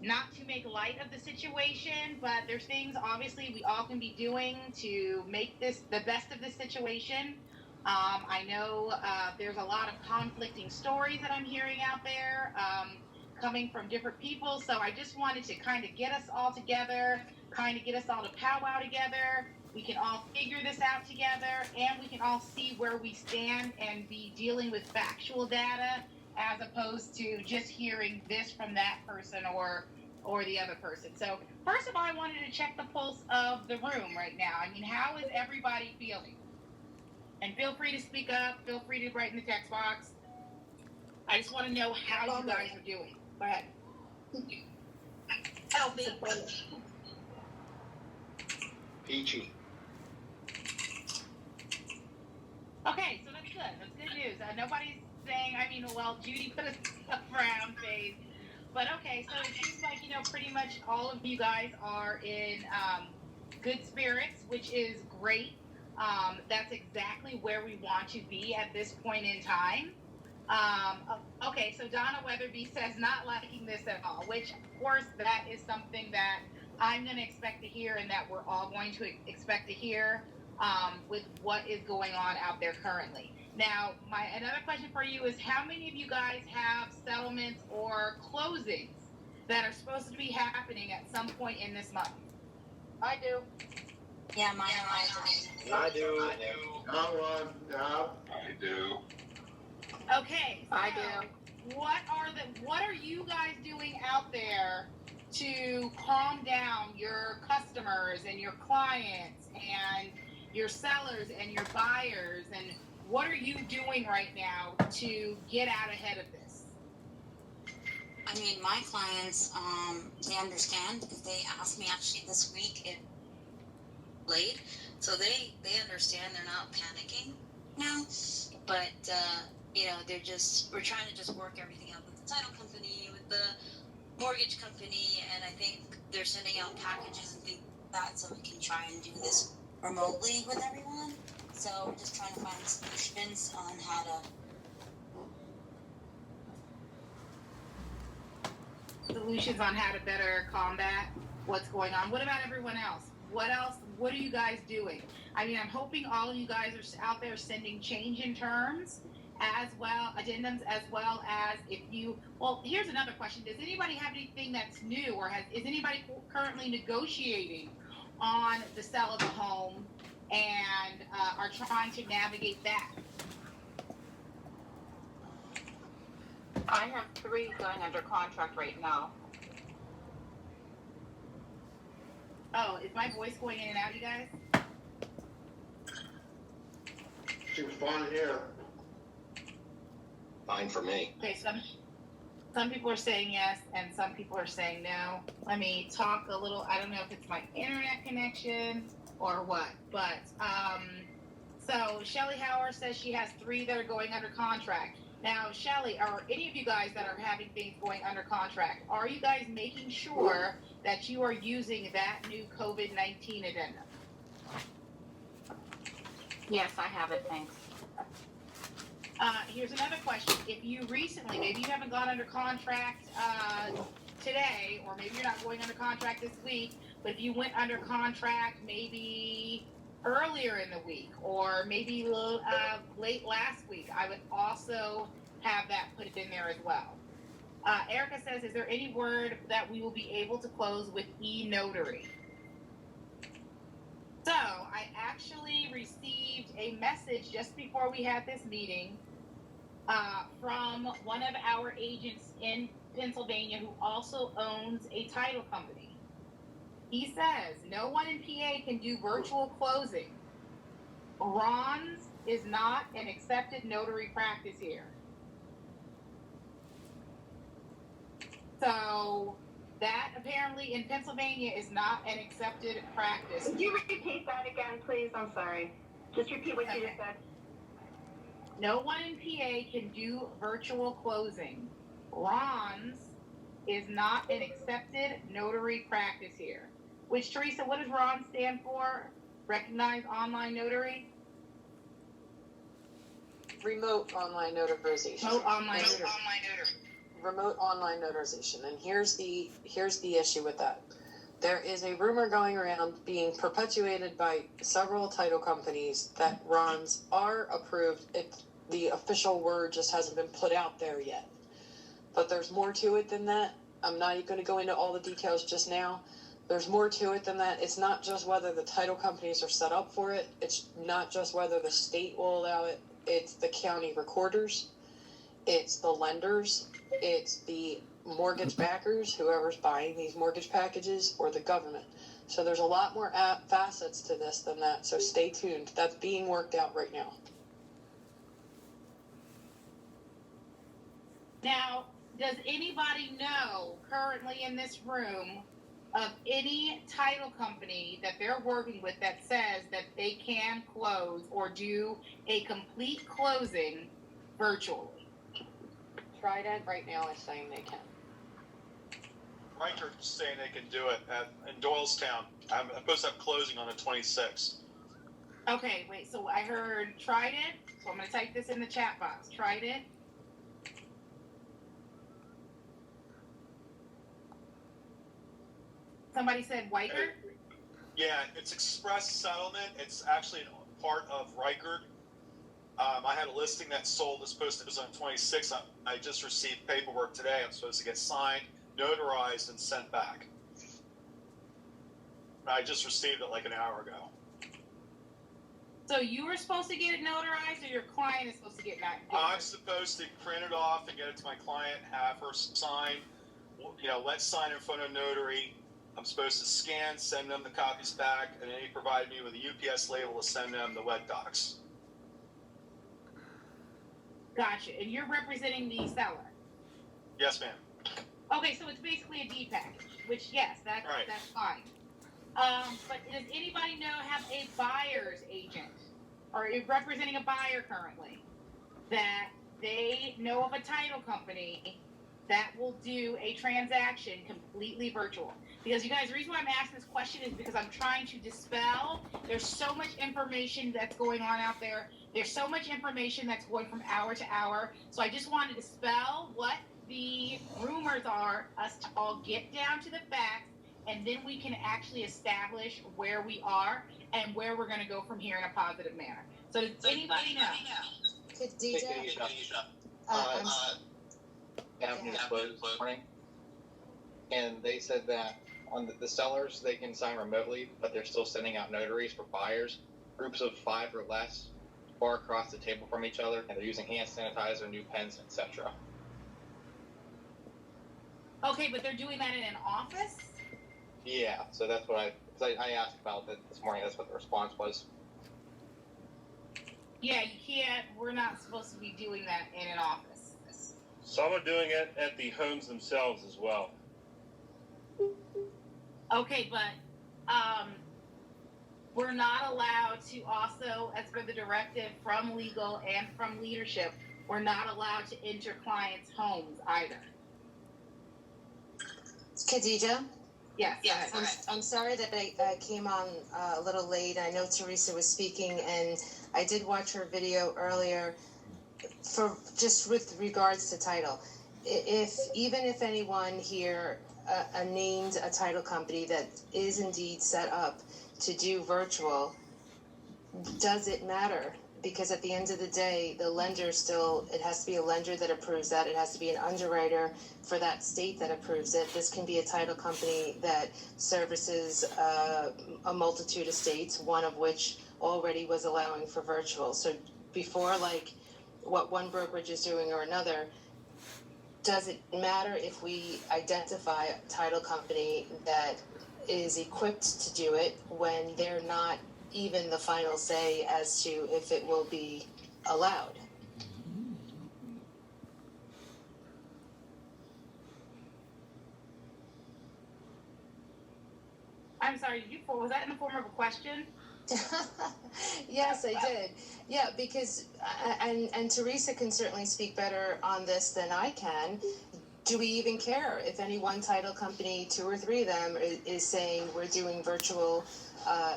not to make light of the situation, but there's things obviously we all can be doing to make this the best of this situation. I know there's a lot of conflicting stories that I'm hearing out there, coming from different people. So I just wanted to kind of get us all together, kind of get us all to powwow together. We can all figure this out together, and we can all see where we stand and be dealing with factual data as opposed to just hearing this from that person or the other person. So first of all, I wanted to check the pulse of the room right now. I mean, how is everybody feeling? And feel free to speak up. Feel free to write in the text box. I just want to know how you guys are doing. Go ahead. Healthy. Peachy. Okay, so that's good. That's good news. Nobody's saying, I mean, well, Judy put a frown face. But okay, so it seems like, pretty much all of you guys are in good spirits, which is great. That's exactly where we want to be at this point in time. Okay, so Donna Weatherby says not liking this at all, which, of course, that is something that I'm going to expect to hear and that we're all going to expect to hear with what is going on out there currently. Now, another question for you is how many of you guys have settlements or closings that are supposed to be happening at some point in this month? I do. Yeah, mine I do. Not one, no. I do. Okay, so I do. what are you guys doing out there to calm down your customers and your clients and your sellers and your buyers, and what are you doing right now to get out ahead of this? I mean, my clients, they understand because they asked me actually this week it late, so they understand. They're not panicking now, but we're trying to just work everything out with the title company, with the mortgage company, and I think they're sending out packages and things like that so we can try and do this remotely with everyone. So we're just trying to find solutions on how to better combat what's going on. What about everyone else? What are you guys doing? I mean, I'm hoping all of you guys are out there sending change in terms as well, addendums, as well as here's another question. Does anybody have anything that's new, or is anybody currently negotiating on the sale of the home and are trying to navigate that? I have 3 going under contract right now. Oh, is my voice going in and out, you guys? Seems fine here. Fine for me. Okay, some people are saying yes, and some people are saying no. Let me talk a little. I don't know if it's my internet connection or what, but so Shelly Howard says she has 3 that are going under contract. Now, Shelly, are any of you guys that are having things going under contract, are you guys making sure that you are using that new COVID-19 addendum? Yes, I have it, thanks. Here's another question. If you recently, maybe you haven't gone under contract today, or maybe you're not going under contract this week, but if you went under contract maybe earlier in the week, or maybe late last week, I would also have that put in there as well. Erica says, is there any word that we will be able to close with e-notary? So I actually received a message just before we had this meeting from one of our agents in Pennsylvania who also owns a title company. He says no one in PA can do virtual closing. Ron's is not an accepted notary practice here. So that apparently in Pennsylvania is not an accepted practice. Could you repeat that again, please? I'm sorry. Just repeat what you just said. No one in PA can do virtual closing. Ron's is not an accepted notary practice here. Which, Teresa, what does RON stand for? Recognized Online Notary? Remote online notarization. Remote online notary. remote online notarization, and here's the issue with that. There is a rumor going around being perpetuated by several title companies that RONs are approved. The official word just hasn't been put out there yet. But there's more to it than that. I'm not going to go into all the details just now. There's more to it than that. It's not just whether the title companies are set up for it. It's not just whether the state will allow it. It's the county recorders. It's the lenders. It's the mortgage backers, whoever's buying these mortgage packages, or the government. So there's a lot more facets to this than that. So stay tuned. That's being worked out right now. Now, does anybody know currently in this room of any title company that they're working with that says that they can close or do a complete closing virtually? Trident right now is saying they can. Reichert's saying they can do it in Doylestown. I'm supposed to have closing on the 26th. Okay, wait, so I heard Trident, so I'm going to type this in the chat box. Trident. Somebody said Weicker? Yeah, it's Express Settlement. It's actually part of Reichert. I had a listing that sold. It's supposed to be on 26th. I just received paperwork today. I'm supposed to get signed, notarized, and sent back. I just received it like an hour ago. So you were supposed to get it notarized, or your client is supposed to get it notarized? I'm supposed to print it off and get it to my client, have her sign, let's sign in front of a notary. I'm supposed to scan, send them the copies back, and then he provided me with a UPS label to send them the wet docs. Gotcha. And you're representing the seller? Yes, ma'am. Okay, so it's basically a D package, which, yes, that's fine. But does anybody have a buyer's agent or is representing a buyer currently that they know of a title company that will do a transaction completely virtual? Because, you guys, the reason why I'm asking this question is because I'm trying to dispel. There's so much information that's going on out there. There's so much information that's going from hour to hour. So I just want to dispel what the rumors are, us to all get down to the facts, and then we can actually establish where we are and where we're going to go from here in a positive manner. So does anybody know? Khadija, Avenue closed this morning, and they said that on the sellers, they can sign remotely, but they're still sending out notaries for buyers, groups of 5 or less, far across the table from each other, and they're using hand sanitizer, new pens, etc. Okay, but they're doing that in an office? Yeah, so that's what I asked about that this morning. That's what the response was. Yeah, you can't. We're not supposed to be doing that in an office. Some are doing it at the homes themselves as well. Okay, but we're not allowed to also, as per the directive from legal and from leadership, we're not allowed to enter clients' homes either. Khadija? Yes. I'm sorry that I came on a little late. I know Teresa was speaking, and I did watch her video earlier just with regards to title. Even if anyone here named a title company that is indeed set up to do virtual, does it matter? Because at the end of the day, the lender it has to be a lender that approves that. It has to be an underwriter for that state that approves it. This can be a title company that services a multitude of states, one of which already was allowing for virtual. So before, like what one brokerage is doing or another, does it matter if we identify a title company that is equipped to do it when they're not even the final say as to if it will be allowed? I'm sorry, was that in the form of a question? Yes, I did. Yeah, because, and Teresa can certainly speak better on this than I can. do we even care if any one title company, 2 or 3 of them, is saying we're doing virtual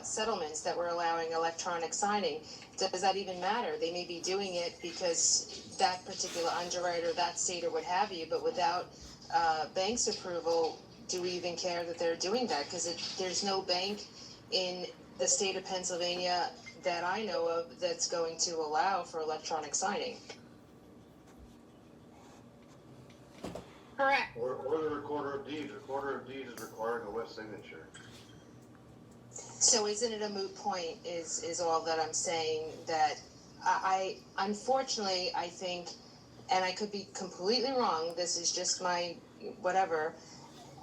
settlements, that we're allowing electronic signing? Does that even matter? They may be doing it because that particular underwriter, that state, or what have you, but without bank's approval, do we even care that they're doing that? Because there's no bank in the state of Pennsylvania that I know of that's going to allow for electronic signing. Correct. Or the recorder of deeds. Recorder of deeds is requiring a wet signature. So isn't it a moot point is all that I'm saying, that I unfortunately, I think, and I could be completely wrong, this is just my whatever,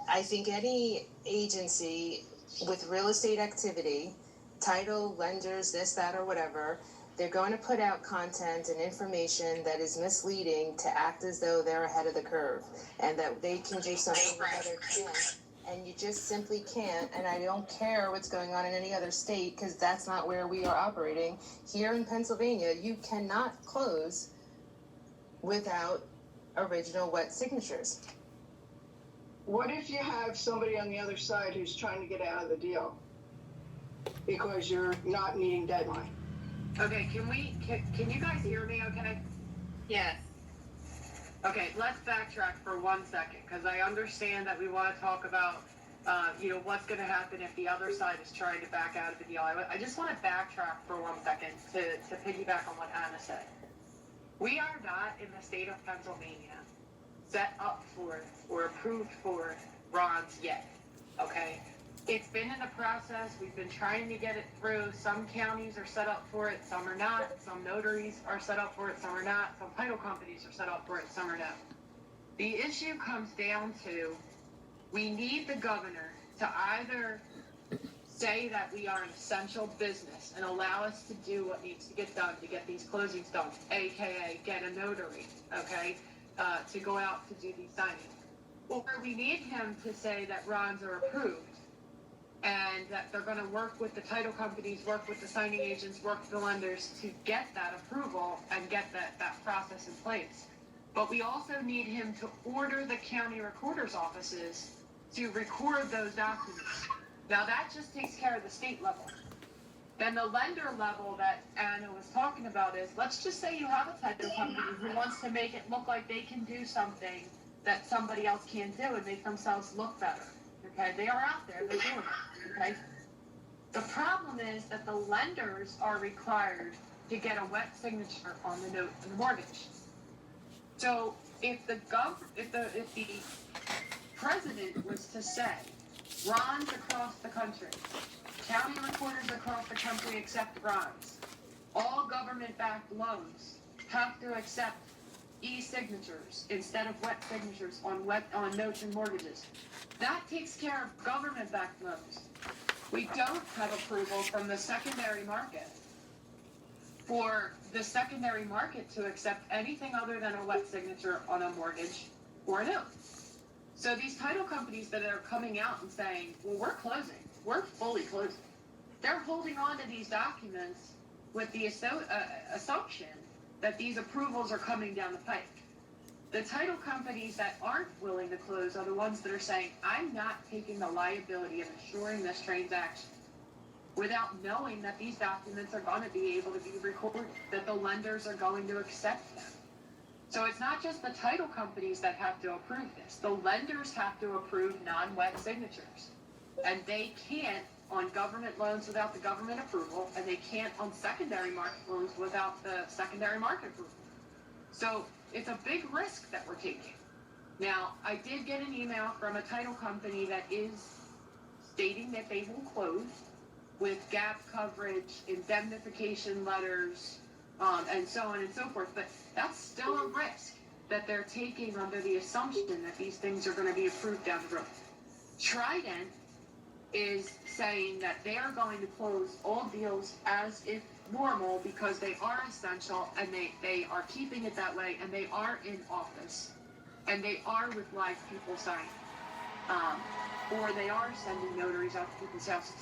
I think any agency with real estate activity, title, lenders, this, that, or whatever, they're going to put out content and information that is misleading to act as though they're ahead of the curve and that they can do something another can't. And you just simply can't, and I don't care what's going on in any other state because that's not where we are operating. Here in Pennsylvania, you cannot close without original wet signatures. What if you have somebody on the other side who's trying to get out of the deal because you're not meeting deadline? Okay, can you guys hear me okay? Yes. Okay, let's backtrack for 1 second, because I understand that we want to talk about, what's going to happen if the other side is trying to back out of the deal. I just want to backtrack for 1 second to piggyback on what Anna said. We are not in the state of Pennsylvania set up for or approved for RONs yet, okay? It's been in the process. We've been trying to get it through. Some counties are set up for it, some are not. Some notaries are set up for it, some are not. Some title companies are set up for it, some are not. The issue comes down to, we need the governor to either say that we are an essential business and allow us to do what needs to get done to get these closings done, aka get a notary, okay, to go out to do these signings. Or we need him to say that RONs are approved and that they're going to work with the title companies, work with the signing agents, work with the lenders to get that approval and get that process in place. But we also need him to order the county recorder's offices to record those documents. Now that just takes care of the state level. Then the lender level that Anna was talking about is, let's just say you have a title company who wants to make it look like they can do something that somebody else can't do and make themselves look better. Okay, they are out there, they're doing it, okay? The problem is that the lenders are required to get a wet signature on the note and the mortgage. So if the president was to say, RONs across the country, county recorders across the country accept RONs, all government-backed loans have to accept e-signatures instead of wet signatures on notes and mortgages. That takes care of government-backed loans. We don't have approval from the secondary market for the secondary market to accept anything other than a wet signature on a mortgage or a note. So these title companies that are coming out and saying, well, we're closing, we're fully closing, they're holding on to these documents with the assumption that these approvals are coming down the pike. The title companies that aren't willing to close are the ones that are saying, I'm not taking the liability of insuring this transaction without knowing that these documents are going to be able to be recorded, that the lenders are going to accept them. So it's not just the title companies that have to approve this. The lenders have to approve non-wet signatures. And they can't on government loans without the government approval, and they can't on secondary market loans without the secondary market approval. So it's a big risk that we're taking. Now, I did get an email from a title company that is stating that they will close with gap coverage, indemnification letters, and so on and so forth. But that's still a risk that they're taking under the assumption that these things are going to be approved down the road. Trident is saying that they are going to close all deals as if normal because they are essential and they are keeping it that way, and they are in office and they are with live people signing, or they are sending notaries out to people's houses,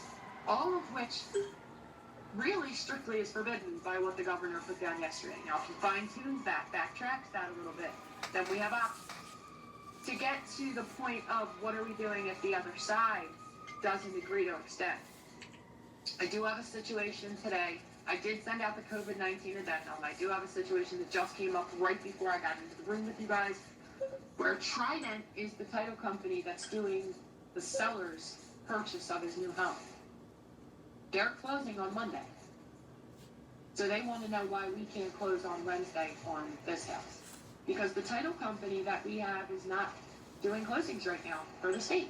all of which really strictly is forbidden by what the governor put down yesterday. Now if you fine-tune that, backtracks that a little bit, then we have options. to get to the point of what are we doing if the other side doesn't agree to extend. I do have a situation today. I did send out the COVID-19 addendum. I do have a situation that just came up right before I got into the room with you guys, where Trident is the title company that's doing the seller's purchase of his new home. They're closing on Monday. So they want to know why we can't close on Wednesday on this house. Because the title company that we have is not doing closings right now for the state.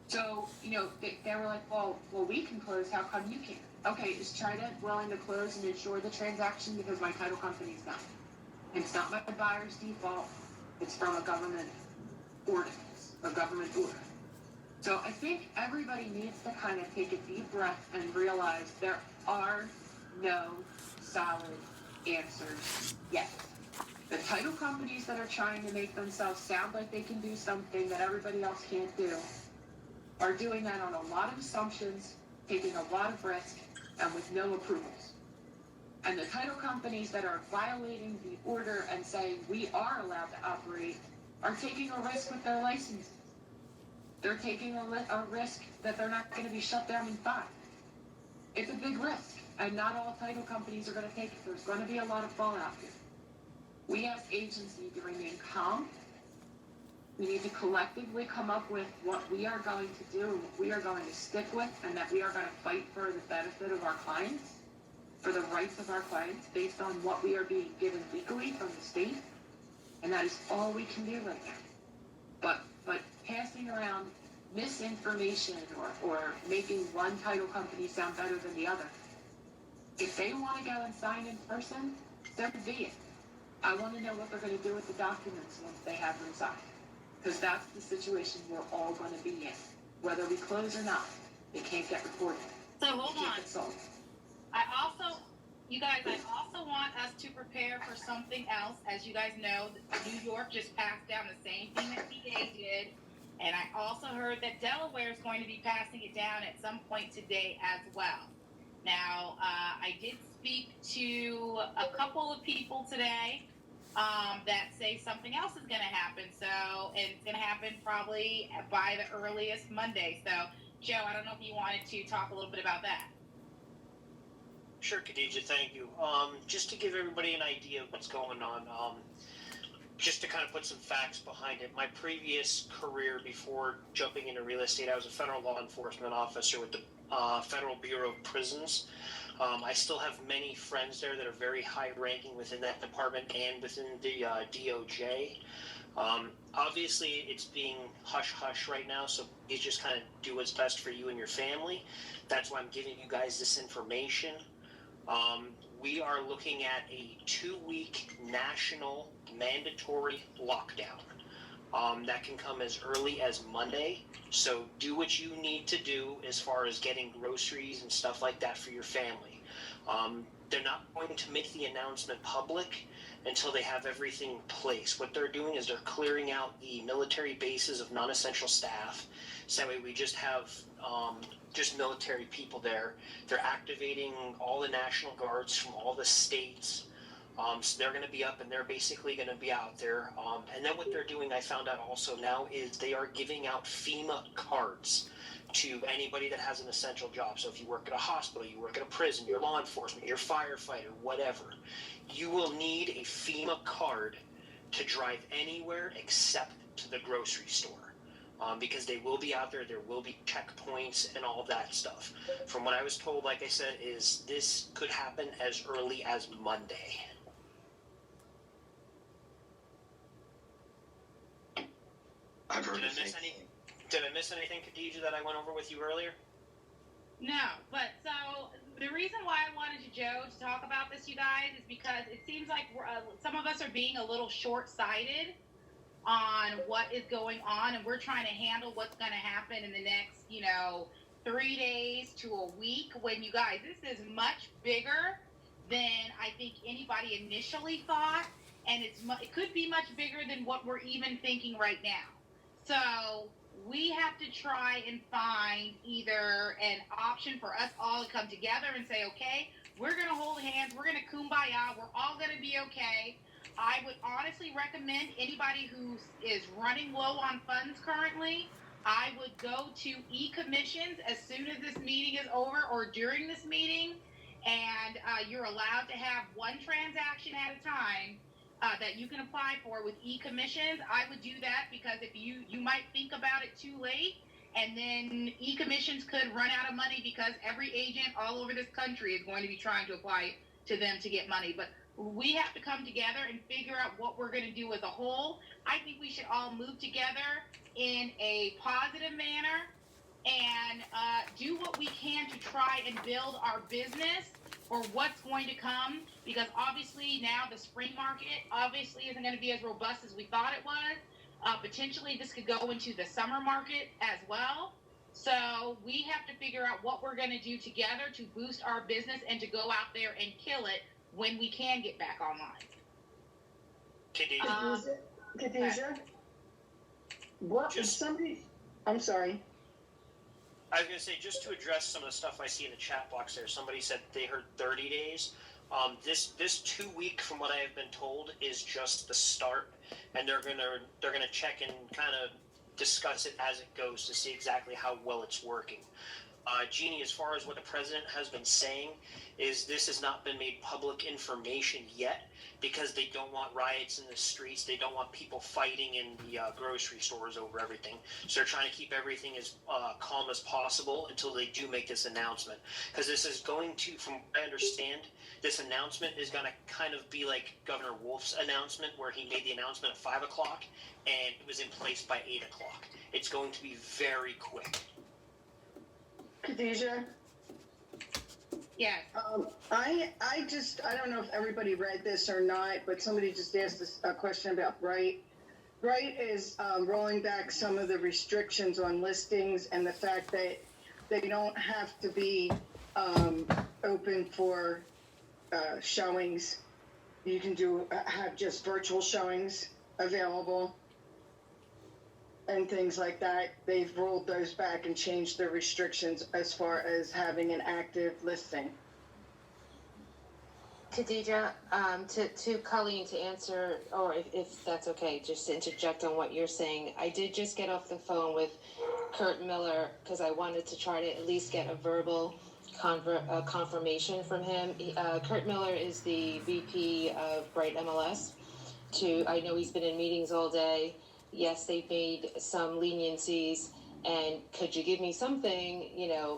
So, they were like, well, we can close. How come you can't? Okay, is Trident willing to close and insure the transaction? Because my title company's not. And it's not my buyer's default. It's from a government ordinance, a government order. So I think everybody needs to kind of take a deep breath and realize there are no solid answers yet. The title companies that are trying to make themselves sound like they can do something that everybody else can't do are doing that on a lot of assumptions, taking a lot of risk, and with no approvals. And the title companies that are violating the order and saying we are allowed to operate are taking a risk with their licenses. They're taking a risk that they're not going to be shut down in 5. It's a big risk, and not all title companies are going to take it. There's going to be a lot of fallout here. We as agents need to remain calm. We need to collectively come up with what we are going to do and what we are going to stick with, and that we are going to fight for the benefit of our clients, for the rights of our clients, based on what we are being given legally from the state. And that is all we can do right now. But passing around misinformation or making one title company sound better than the other, if they want to go and sign in person, so be it. I want to know what they're going to do with the documents once they have them signed. Because that's the situation we're all going to be in. Whether we close or not, it can't get recorded. So hold on. You guys, I also want us to prepare for something else. As you guys know, New York just passed down the same thing that PA did. And I also heard that Delaware is going to be passing it down at some point today as well. Now, I did speak to a couple of people today that say something else is going to happen. So, and it's going to happen probably by the earliest Monday. So, Joe, I don't know if you wanted to talk a little bit about that. Sure, Khadija, thank you. Just to give everybody an idea of what's going on, just to kind of put some facts behind it. My previous career before jumping into real estate, I was a federal law enforcement officer with the Federal Bureau of Prisons. I still have many friends there that are very high ranking within that department and within the DOJ. Obviously, it's being hush-hush right now, so please just kind of do what's best for you and your family. That's why I'm giving you guys this information. We are looking at a 2-week national mandatory lockdown. That can come as early as Monday. So do what you need to do as far as getting groceries and stuff like that for your family. They're not going to make the announcement public until they have everything in place. What they're doing is they're clearing out the military bases of non-essential staff. So that way we just have just military people there. They're activating all the National Guards from all the states. So they're going to be up and they're basically going to be out there. And then what they're doing, I found out also now, is they are giving out FEMA cards to anybody that has an essential job. So if you work at a hospital, you work at a prison, you're law enforcement, you're firefighter, whatever, you will need a FEMA card to drive anywhere except to the grocery store. Because they will be out there, there will be checkpoints and all of that stuff. From what I was told, like I said, is this could happen as early as Monday. I've heard Did I miss anything, Khadija, that I went over with you earlier? No, but so the reason why I wanted Joe to talk about this, you guys, is because it seems like some of us are being a little short-sighted on what is going on, and we're trying to handle what's going to happen in the next, 3 days to a week, when you guys, this is much bigger than I think anybody initially thought, and it could be much bigger than what we're even thinking right now. So we have to try and find either an option for us all to come together and say, okay, we're going to hold hands, we're going to kumbaya, we're all going to be okay. I would honestly recommend anybody who is running low on funds currently, I would go to e-commissions as soon as this meeting is over or during this meeting, and you're allowed to have one transaction at a time that you can apply for with e-commissions. I would do that because if you might think about it too late, and then e-commissions could run out of money because every agent all over this country is going to be trying to apply to them to get money. But we have to come together and figure out what we're going to do as a whole. I think we should all move together in a positive manner and do what we can to try and build our business for what's going to come, because obviously now the spring market obviously isn't going to be as robust as we thought it was. Potentially this could go into the summer market as well. So we have to figure out what we're going to do together to boost our business and to go out there and kill it when we can get back online. Khadijah, what somebody? I'm sorry. I was going to say, just to address some of the stuff I see in the chat box there, somebody said they heard 30 days. This 2 week, from what I have been told, is just the start, and they're gonna check and kind of discuss it as it goes to see exactly how well it's working. Jeannie, as far as what the president has been saying, is this has not been made public information yet because they don't want riots in the streets. They don't want people fighting in the grocery stores over everything. So they're trying to keep everything as calm as possible until they do make this announcement. Because this is going to, from what I understand, this announcement is going to kind of be like Governor Wolf's announcement, where he made the announcement at 5 o'clock and it was in place by 8 o'clock. It's going to be very quick. Khadijah? Yes. I don't know if everybody read this or not, but somebody just asked a question about Bright. Bright is rolling back some of the restrictions on listings and the fact that they don't have to be open for showings. You can have just virtual showings available and things like that. They've rolled those back and changed the restrictions as far as having an active listing. Khadijah, to Colleen to answer, or if that's okay, just to interject on what you're saying. I did just get off the phone with Kurt Miller because I wanted to try to at least get a verbal confirmation from him. Kurt Miller is the VP of Bright MLS. I know he's been in meetings all day. Yes, they've made some leniencies, and could you give me something,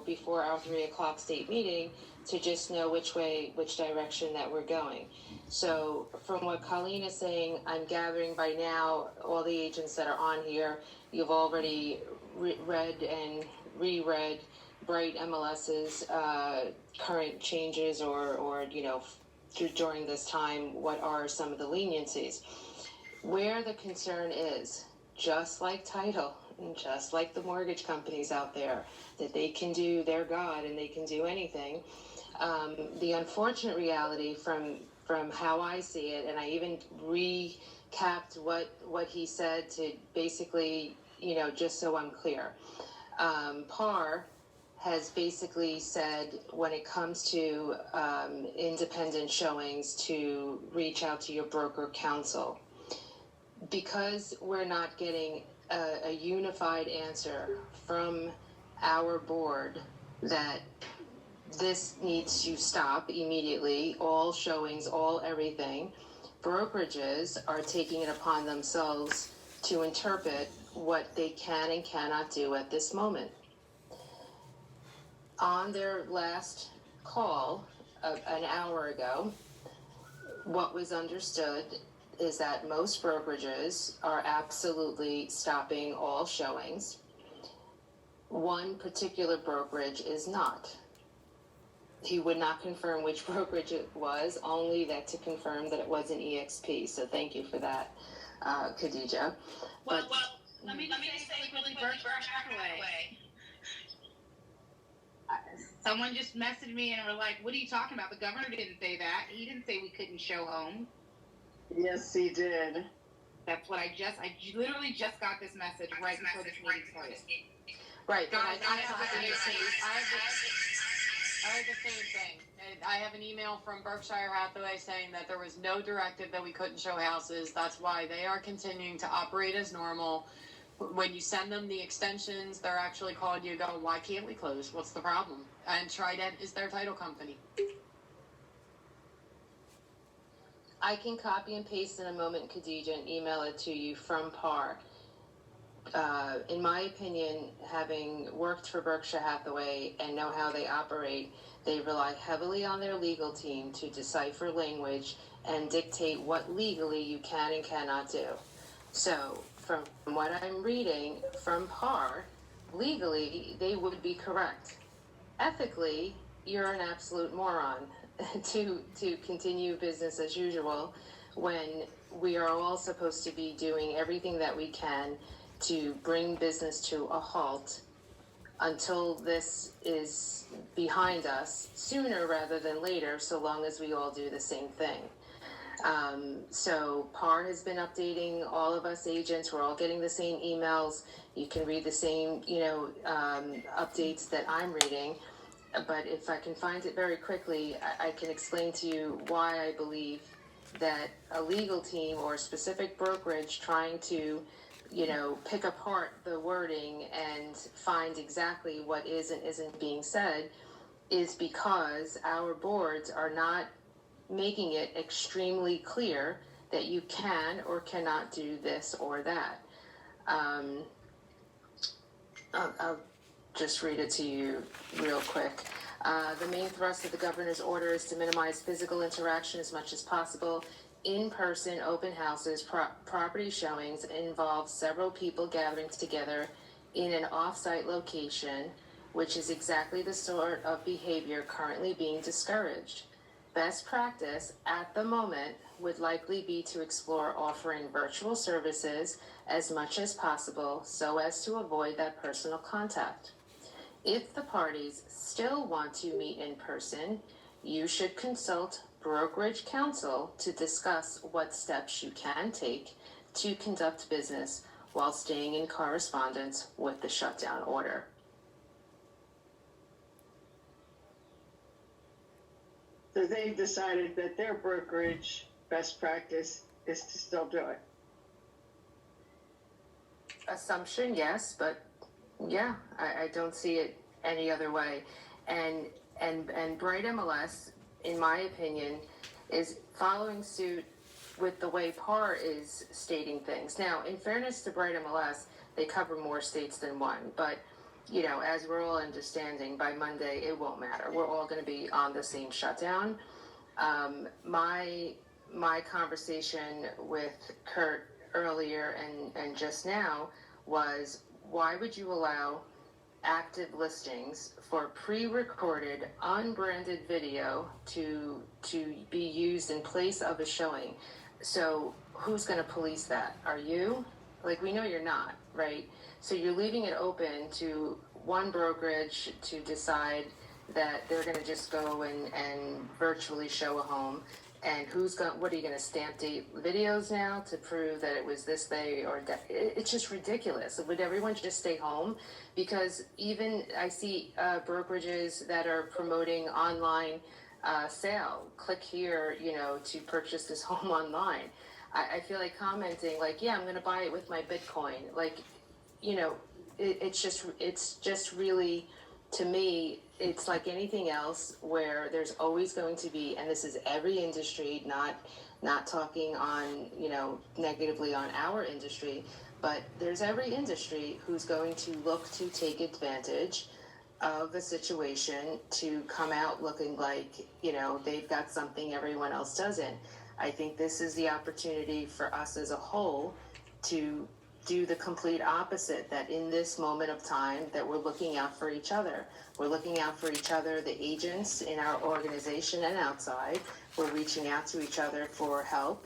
before our 3 o'clock state meeting to just know which direction that we're going. So from what Colleen is saying, I'm gathering by now all the agents that are on here, you've already read and reread Bright MLS's current changes or during this time, what are some of the leniencies. Where the concern is, just like title, and just like the mortgage companies out there, that they can do their God and they can do anything. The unfortunate reality from how I see it, and I even recapped what he said to basically, just so I'm clear. PAR has basically said when it comes to independent showings to reach out to your broker counsel. Because we're not getting a unified answer from our board that this needs to stop immediately, all showings, all everything, brokerages are taking it upon themselves to interpret what they can and cannot do at this moment. On their last call an hour ago, what was understood is that most brokerages are absolutely stopping all showings. One particular brokerage is not. He would not confirm which brokerage it was, only that to confirm that it was an EXP. So thank you for that, Khadijah. Well, let me just say really Berkshire Hathaway. Someone just messaged me and were like, what are you talking about? The governor didn't say that. He didn't say we couldn't show homes. Yes, he did. That's what I literally just got this message right before this meeting started. Right. Guys, I have I heard the same thing. I have an email from Berkshire Hathaway saying that there was no directive that we couldn't show houses. That's why they are continuing to operate as normal. When you send them the extensions, they're actually calling you, go, why can't we close? What's the problem? And Trident is their title company. I can copy and paste in a moment, Khadija, and email it to you from PAR. In my opinion, having worked for Berkshire Hathaway and know how they operate, they rely heavily on their legal team to decipher language and dictate what legally you can and cannot do. So, from what I'm reading from PAR, legally, they would be correct. Ethically, you're an absolute moron to continue business as usual when we are all supposed to be doing everything that we can to bring business to a halt until this is behind us, sooner rather than later, so long as we all do the same thing. So PAR has been updating all of us agents. We're all getting the same emails. You can read the same, updates that I'm reading. But if I can find it very quickly, I can explain to you why I believe that a legal team or a specific brokerage trying to, pick apart the wording and find exactly what is and isn't being said is because our boards are not making it extremely clear that you can or cannot do this or that. I'll just read it to you real quick. The main thrust of the governor's order is to minimize physical interaction as much as possible. In-person open houses, property showings involve several people gathering together in an off-site location, which is exactly the sort of behavior currently being discouraged. Best practice at the moment would likely be to explore offering virtual services as much as possible so as to avoid that personal contact. If the parties still want to meet in person, you should consult brokerage counsel to discuss what steps you can take to conduct business while staying in correspondence with the shutdown order. So they've decided that their brokerage best practice is to still do it. Assumption, yes, but yeah, I don't see it any other way. And Bright MLS, in my opinion, is following suit with the way PAR is stating things. Now, in fairness to Bright MLS, they cover more states than one, but as we're all understanding, by Monday it won't matter. We're all going to be on the same shutdown. My conversation with Kurt earlier and just now was, why would you allow active listings for pre-recorded, unbranded video to be used in place of a showing? So who's going to police that? Are you? We know you're not, right? So you're leaving it open to one brokerage to decide that they're going to just go and virtually show a home. And what are you going to stamp date videos now to prove that it was this day or that? It's just ridiculous. Would everyone just stay home? Because even I see brokerages that are promoting online sale. Click here, to purchase this home online. I feel like commenting yeah, I'm going to buy it with my Bitcoin. It's just really, to me, it's like anything else where there's always going to be, and this is every industry, not talking on, negatively on our industry, but there's every industry who's going to look to take advantage of the situation to come out looking like, they've got something everyone else doesn't. I think this is the opportunity for us as a whole to do the complete opposite, that in this moment of time that we're looking out for each other. We're looking out for each other, the agents in our organization and outside. We're reaching out to each other for help,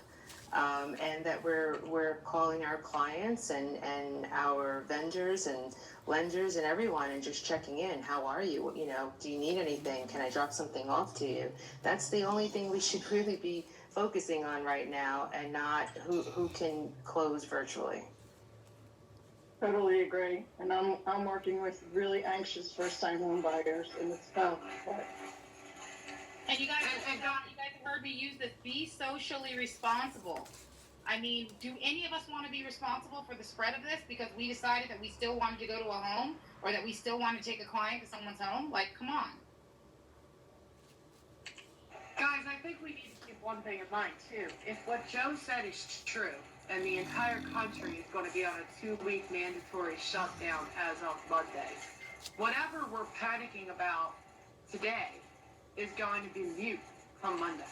and that we're calling our clients and our vendors and lenders and everyone and just checking in. How are you? Do you need anything? Can I drop something off to you? That's the only thing we should really be focusing on right now, and not who can close virtually. Totally agree. And I'm working with really anxious first-time home buyers, and it's tough, but And you guys, you guys have heard me use this: be socially responsible. I mean, do any of us want to be responsible for the spread of this because we decided that we still wanted to go to a home or that we still want to take a client to someone's home? Like, come on. Guys, I think we need to keep one thing in mind, too. If what Joe said is true, and the entire country is going to be on a 2-week mandatory shutdown as of Monday, whatever we're panicking about today is going to be mute come Monday.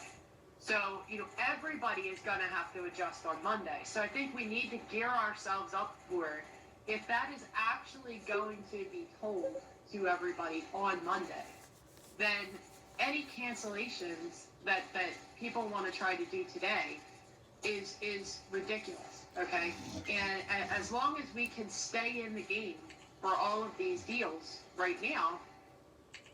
So, everybody is going to have to adjust on Monday. So I think we need to gear ourselves up for it. If that is actually going to be told to everybody on Monday, then any cancellations that people want to try to do today is ridiculous, okay? And as long as we can stay in the game for all of these deals right now,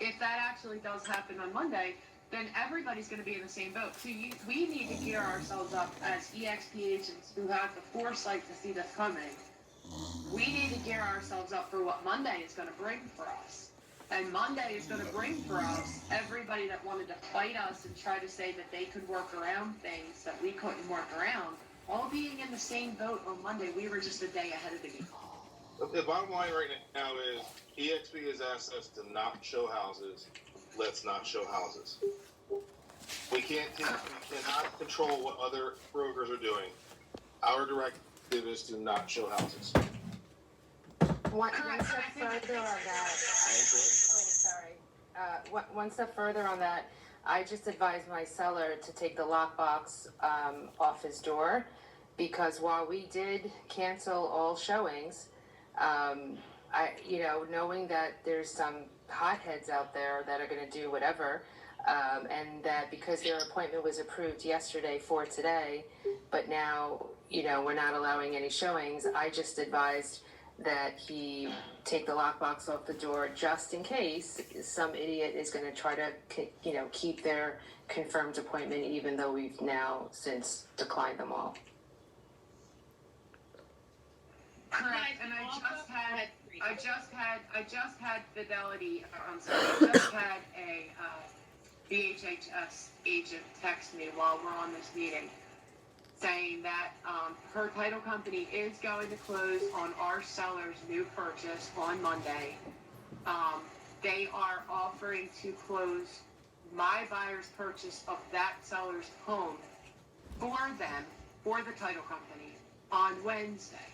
if that actually does happen on Monday, then everybody's going to be in the same boat. So we need to gear ourselves up as EXP agents who have the foresight to see this coming. We need to gear ourselves up for what Monday is going to bring for us. And Monday is going to bring for us everybody that wanted to fight us and try to say that they could work around things that we couldn't work around, all being in the same boat on Monday. We were just a day ahead of the game. The bottom line right now is EXP has asked us to not show houses. Let's not show houses. We cannot control what other brokers are doing. Our directive is to not show houses. One step further on that. One step further on that, I just advised my seller to take the lockbox off his door, because while we did cancel all showings, knowing that there's some hotheads out there that are going to do whatever, and that because their appointment was approved yesterday for today, but now, we're not allowing any showings, I just advised that he take the lockbox off the door just in case some idiot is going to try to, keep their confirmed appointment, even though we've now since declined them all. Correct, and I just had Fidelity, I just had a BHHS agent text me while we're on this meeting saying that her title company is going to close on our seller's new purchase on Monday. They are offering to close my buyer's purchase of that seller's home for them, for the title company, on Wednesday.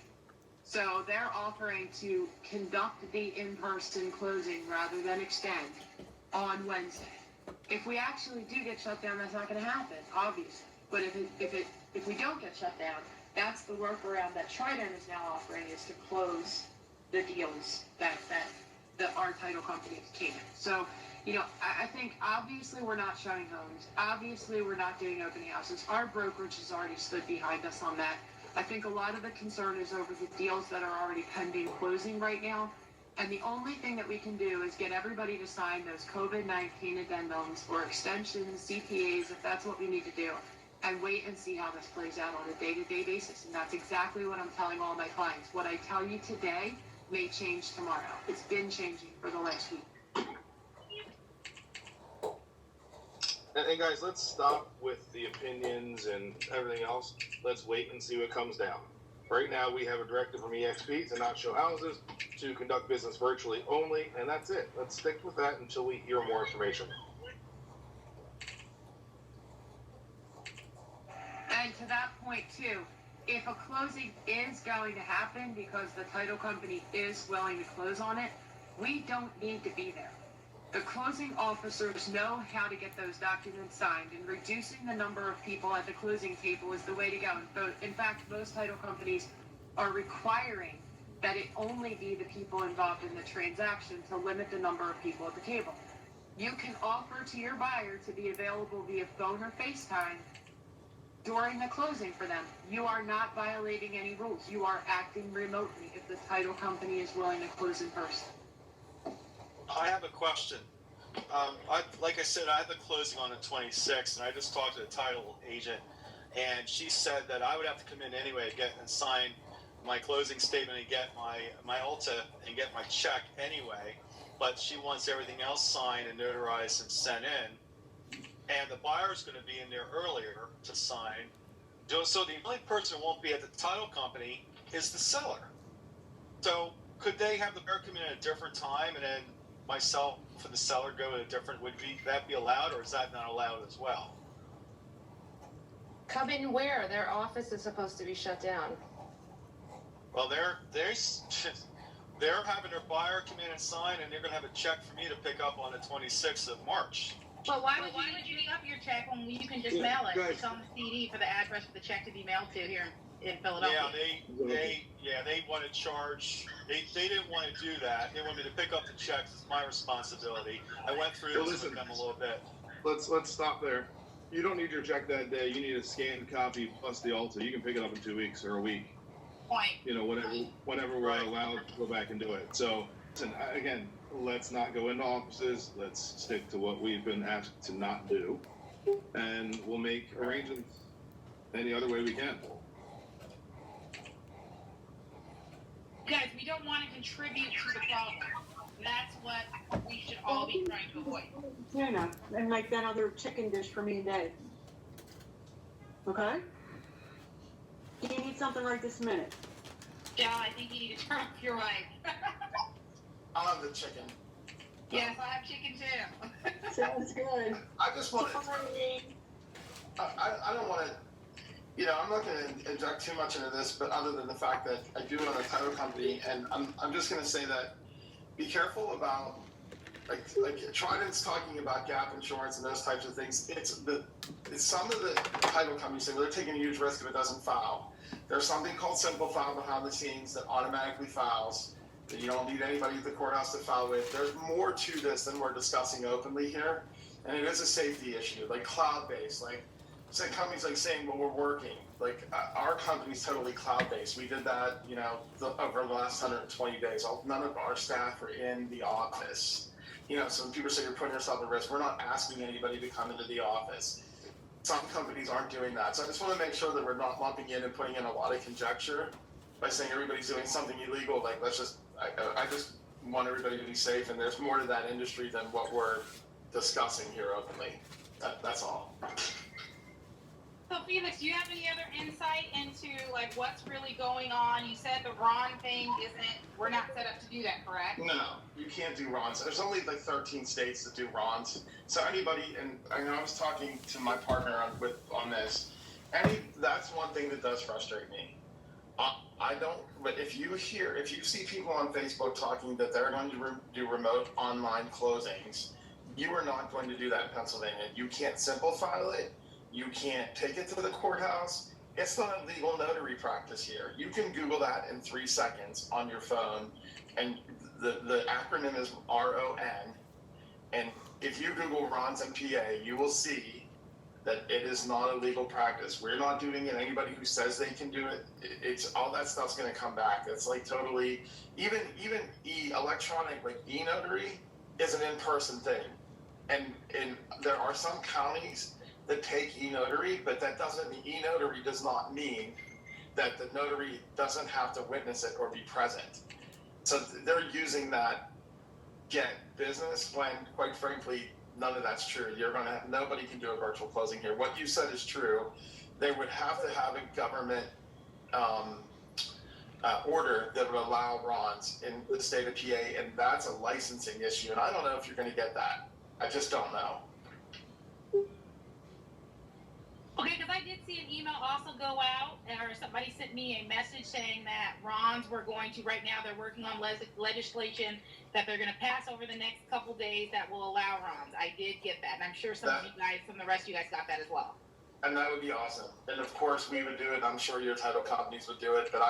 So they're offering to conduct the in-person closing rather than extend on Wednesday. If we actually do get shut down, that's not going to happen, obviously. But if we don't get shut down, that's the workaround that Trident is now offering, is to close the deals that our title companies can. So, I think obviously we're not showing homes. Obviously we're not doing open houses. Our brokerage has already stood behind us on that. I think a lot of the concern is over the deals that are already pending closing right now. And the only thing that we can do is get everybody to sign those COVID-19 addendums or extensions, CPAs, if that's what we need to do, and wait and see how this plays out on a day-to-day basis. And that's exactly what I'm telling all my clients. What I tell you today may change tomorrow. It's been changing for the last week. And guys, let's stop with the opinions and everything else. Let's wait and see what comes down. Right now, we have a directive from EXP to not show houses, to conduct business virtually only, and that's it. Let's stick with that until we hear more information. And to that point, too, if a closing is going to happen because the title company is willing to close on it, we don't need to be there. The closing officers know how to get those documents signed, and reducing the number of people at the closing table is the way to go. In fact, most title companies are requiring that it only be the people involved in the transaction to limit the number of people at the table. You can offer to your buyer to be available via phone or FaceTime during the closing for them. You are not violating any rules. You are acting remotely if the title company is willing to close in person. I have a question. Like I said, I have the closing on the 26th, and I just talked to the title agent, and she said that I would have to come in anyway to get and sign my closing statement and get my Ulta and get my check anyway, but she wants everything else signed and notarized and sent in. and the buyer's going to be in there earlier to sign. So the only person who won't be at the title company is the seller. So could they have the buyer come in at a different time and then myself for the seller go at a different, that be allowed, or is that not allowed as well? Come in where? Their office is supposed to be shut down. Well, they're having their buyer come in and sign, and they're going to have a check for me to pick up on the 26th of March. But why would you pick up your check when you can just mail it? It's on the CD for the address for the check to be mailed to here in Philadelphia. They want to charge. They didn't want to do that. They want me to pick up the checks. It's my responsibility. I went through this with them a little bit. Let's stop there. You don't need your check that day. You need a scanned copy plus the Alta. You can pick it up in 2 weeks or a week. Point. You know, whenever we're allowed to go back and do it. So, listen, again, let's not go into offices. Let's stick to what we've been asked to not do, and we'll make arrangements any other way we can. Guys, we don't want to contribute to the problem. That's what we should all be trying to avoid. Tuna, and make that other chicken dish for me and Dave. Okay? You need something right this minute. Joe, I think you need to turn off your mic. I'll have the chicken. Yes, I have chicken too. Sounds good. I just want to. I don't want to. You know, I'm not going to inject too much into this, but other than the fact that I do own a title company, and I'm just going to say that be careful about like Trident's talking about gap insurance and those types of things. It's some of the title companies say, well, they're taking a huge risk if it doesn't file. There's something called Simple File behind the scenes that automatically files, that you don't need anybody at the courthouse to file with. There's more to this than we're discussing openly here, and it is a safety issue, like cloud-based, like say companies like saying, well, we're working. Like our company's totally cloud-based. We did that, you know, over the last 120 days. None of our staff are in the office. You know, so when people say you're putting yourself at risk, we're not asking anybody to come into the office. Some companies aren't doing that. So I just want to make sure that we're not lumping in and putting in a lot of conjecture by saying everybody's doing something illegal. Like, I just want everybody to be safe, and there's more to that industry than what we're discussing here openly. That's all. So Felix, do you have any other insight into like what's really going on? You said the Ron thing we're not set up to do that, correct? No, you can't do RONs. There's only like 13 states that do RONs. So anybody, and I know I was talking to my partner on this, that's one thing that does frustrate me. But if you see people on Facebook talking that they're going to do remote online closings, you are not going to do that in Pennsylvania. You can't simple file it. You can't take it to the courthouse. It's not a legal notary practice here. You can Google that in 3 seconds on your phone, and the acronym is RON. And if you Google RONs and PA, you will see that it is not a legal practice. We're not doing it. Anybody who says they can do it, it's all that stuff's going to come back. It's like totally, even electronic, like e-notary is an in-person thing. And there are some counties that take e-notary, but that doesn't mean e-notary does not mean that the notary doesn't have to witness it or be present. So they're using that get business when, quite frankly, none of that's true. Nobody can do a virtual closing here. What you said is true. They would have to have a government order that would allow RONs in the state of PA, and that's a licensing issue. And I don't know if you're going to get that. I just don't know. Okay, because I did see an email also go out, or somebody sent me a message saying that RONs were going to, right now they're working on legislation that they're going to pass over the next couple days that will allow RONs. I did get that, and I'm sure some of the rest of you guys got that as well. And that would be awesome. And of course we would do it. I'm sure your title companies would do it, but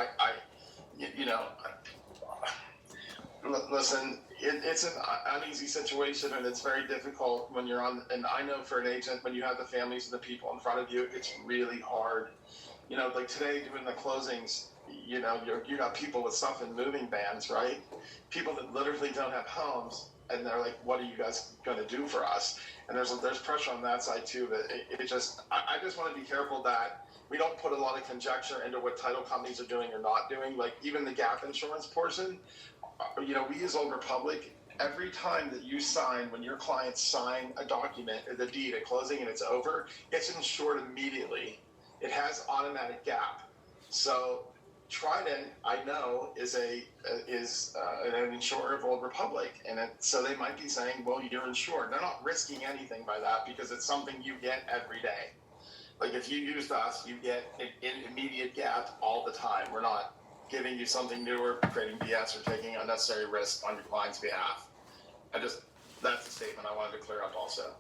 listen, it's an uneasy situation, and it's very difficult when you're on, and I know for an agent, when you have the families and the people in front of you, it's really hard. You know, like today doing the closings, you know, you got people with stuff in moving vans, right? People that literally don't have homes, and they're like, what are you guys going to do for us? And there's pressure on that side too, but I just want to be careful that we don't put a lot of conjecture into what title companies are doing or not doing. Like even the gap insurance portion, you know, we use Old Republic, every time that you sign, when your clients sign a document, the deed at closing and it's over, it's insured immediately. It has automatic gap. So Trident, I know, is an insurer of Old Republic, and so they might be saying, well, you're insured. They're not risking anything by that because it's something you get every day. Like if you used us, you get an immediate gap all the time. We're not giving you something new or creating BS or taking unnecessary risk on your client's behalf. That's a statement I wanted to clear up also.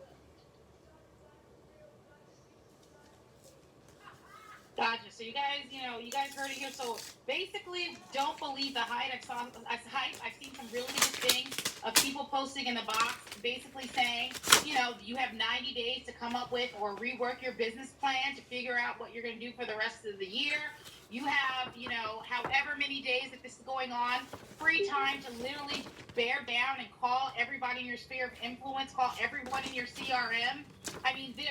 Gotcha. So you guys heard it here. So basically, don't believe the hype. I've seen some really good things of people posting in the box, basically saying, you have 90 days to come up with or rework your business plan to figure out what you're going to do for the rest of the year. You have, however many days that this is going on, free time to literally bear down and call everybody in your sphere of influence, call everyone in your CRM. I mean, this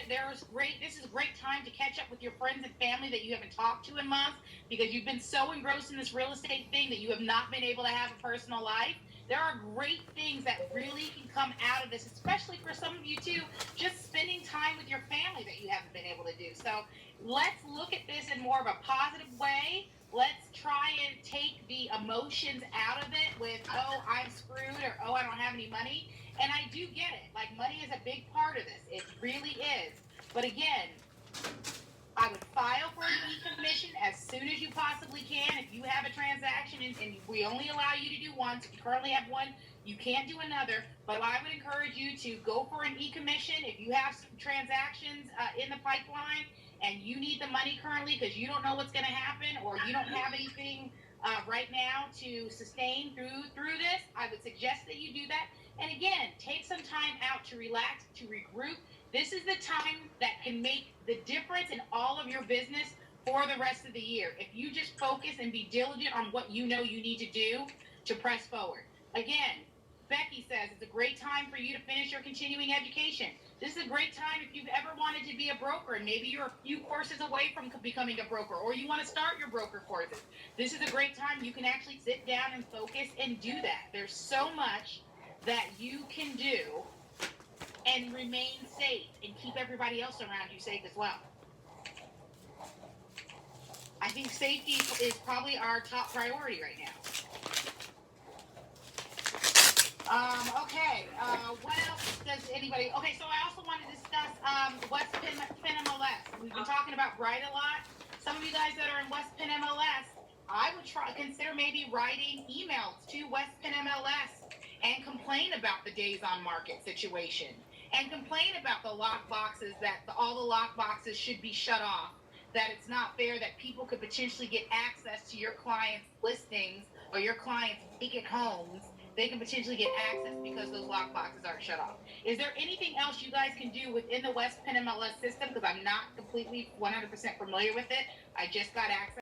is a great time to catch up with your friends and family that you haven't talked to in months because you've been so engrossed in this real estate thing that you have not been able to have a personal life. There are great things that really can come out of this, especially for some of you too, just spending time with your family that you haven't been able to do. So let's look at this in more of a positive way. Let's try and take the emotions out of it with, oh, I'm screwed, or oh, I don't have any money. And I do get it. Like, money is a big part of this. It really is. But again, I would file for an e-commission as soon as you possibly can. If you have a transaction and we only allow you to do one, so if you currently have one, you can't do another. But I would encourage you to go for an e-commission if you have some transactions in the pipeline and you need the money currently because you don't know what's going to happen or you don't have anything right now to sustain through this. I would suggest that you do that. And again, take some time out to relax, to regroup. This is the time that can make the difference in all of your business for the rest of the year. If you just focus and be diligent on what you know you need to do to press forward. Again, Becky says it's a great time for you to finish your continuing education. This is a great time if you've ever wanted to be a broker and maybe you're a few courses away from becoming a broker or you want to start your broker courses. This is a great time you can actually sit down and focus and do that. There's so much that you can do and remain safe and keep everybody else around you safe as well. I think safety is probably our top priority right now. Okay, what else does anybody... Okay, so I also want to discuss West Penn MLS. We've been talking about Bright a lot. Some of you guys that are in West Penn MLS, I would consider maybe writing emails to West Penn MLS and complain about the days on market situation and complain about the lock boxes, that all the lock boxes should be shut off, that it's not fair that people could potentially get access to your clients' listings or your clients' vacant homes. They can potentially get access because those lock boxes aren't shut off. Is there anything else you guys can do within the West Penn MLS system? Because I'm not completely 100% familiar with it. I just got access